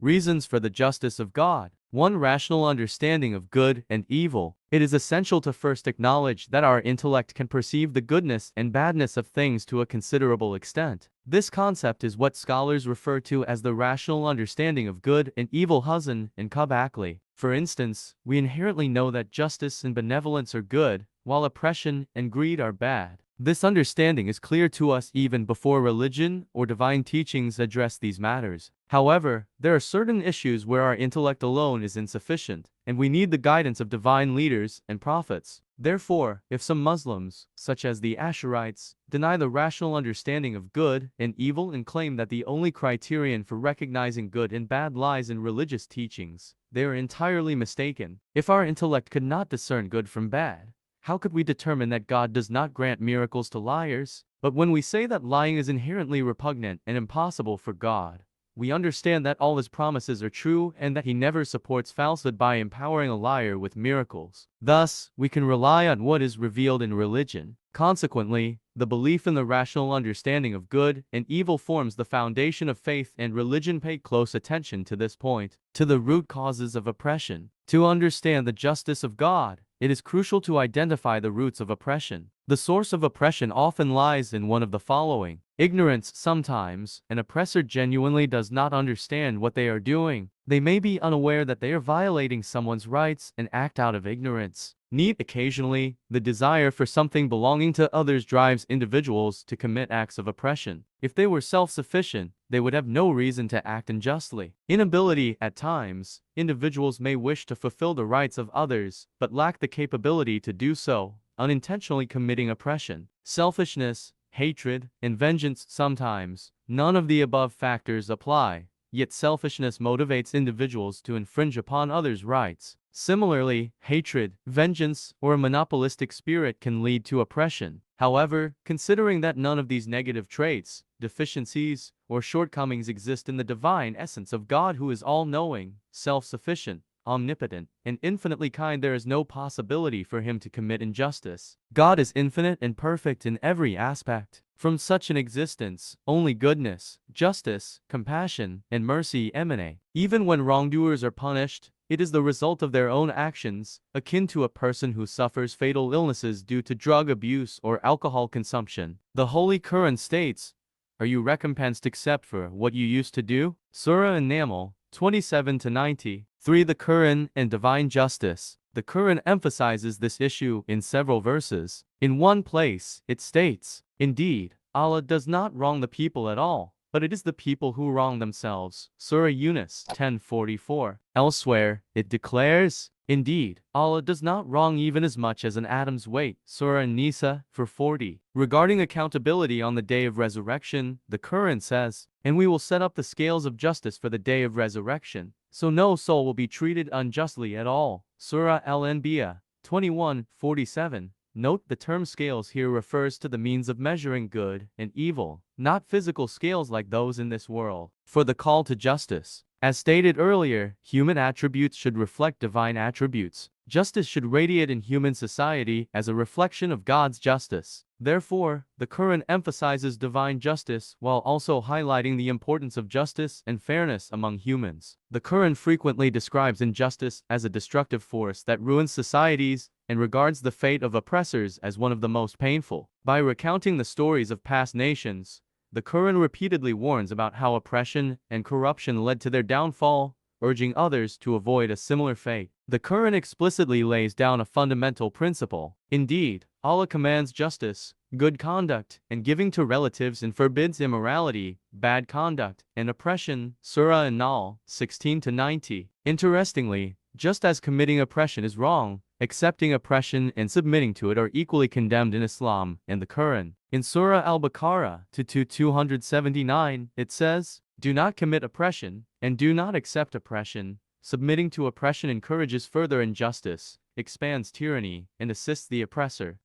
Reasons for the justice of God. 1. Rational understanding of good and evil. It is essential to first acknowledge that our intellect can perceive the goodness and badness of things to a considerable extent. This concept is what scholars refer to as the rational understanding of good and evil. Huzn and Kubakli. For instance, we inherently know that justice and benevolence are good, while oppression and greed are bad. This understanding is clear to us even before religion or divine teachings address these matters. However, there are certain issues where our intellect alone is insufficient, and we need the guidance of divine leaders and prophets. Therefore, if some Muslims, such as the Ash'arites, deny the rational understanding of good and evil and claim that the only criterion for recognizing good and bad lies in religious teachings, they are entirely mistaken. If our intellect could not discern good from bad, how could we determine that God does not grant miracles to liars? But when we say that lying is inherently repugnant and impossible for God, we understand that all his promises are true and that he never supports falsehood by empowering a liar with miracles. Thus, we can rely on what is revealed in religion. Consequently, the belief in the rational understanding of good and evil forms the foundation of faith, and religion paid close attention to this point, to the root causes of oppression. To understand the justice of God, it is crucial to identify the roots of oppression. The source of oppression often lies in one of the following. Ignorance. Sometimes, an oppressor genuinely does not understand what they are doing. They may be unaware that they are violating someone's rights and act out of ignorance. Need. Occasionally, the desire for something belonging to others drives individuals to commit acts of oppression. If they were self-sufficient, they would have no reason to act unjustly. Inability. At times, individuals may wish to fulfill the rights of others, but lack the capability to do so, unintentionally committing oppression. Selfishness, hatred, and vengeance. Sometimes, none of the above factors apply, yet selfishness motivates individuals to infringe upon others' rights. Similarly, hatred, vengeance, or a monopolistic spirit can lead to oppression. However, considering that none of these negative traits, deficiencies, or shortcomings exist in the divine essence of God, who is all-knowing, self-sufficient, omnipotent, and infinitely kind, there is no possibility for him to commit injustice. God is infinite and perfect in every aspect. From such an existence, only goodness, justice, compassion, and mercy emanate. Even when wrongdoers are punished, it is the result of their own actions, akin to a person who suffers fatal illnesses due to drug abuse or alcohol consumption. The Holy Quran states, "Are you recompensed except for what you used to do?" Surah An-Nahl 27-90. 3. The Quran and divine justice. The Quran emphasizes this issue in several verses. In one place, it states, "Indeed, Allah does not wrong the people at all, but it is the people who wrong themselves." Surah Yunus 10:44. Elsewhere, it declares, "Indeed, Allah does not wrong even as much as an atom's weight." Surah An-Nisa 4:40. Regarding accountability on the day of resurrection, the Quran says, "And we will set up the scales of justice for the day of resurrection, so no soul will be treated unjustly at all." Surah Al-Anbiya 21:47. Note the term scales here refers to the means of measuring good and evil, not physical scales like those in this world. For the call to justice. As stated earlier, human attributes should reflect divine attributes. Justice should radiate in human society as a reflection of God's justice. Therefore, the Quran emphasizes divine justice while also highlighting the importance of justice and fairness among humans. The Quran frequently describes injustice as a destructive force that ruins societies and regards the fate of oppressors as one of the most painful. By recounting the stories of past nations, the Quran repeatedly warns about how oppression and corruption led to their downfall, urging others to avoid a similar fate. The Quran explicitly lays down a fundamental principle. Indeed, Allah commands justice, good conduct, and giving to relatives, and forbids immorality, bad conduct, and oppression. Surah An-Nahl 16-90. Interestingly, just as committing oppression is wrong, accepting oppression and submitting to it are equally condemned in Islam and the Quran. In Surah Al-Baqarah 279, it says, "Do not commit oppression, and do not accept oppression. Submitting to oppression encourages further injustice, expands tyranny, and assists the oppressor."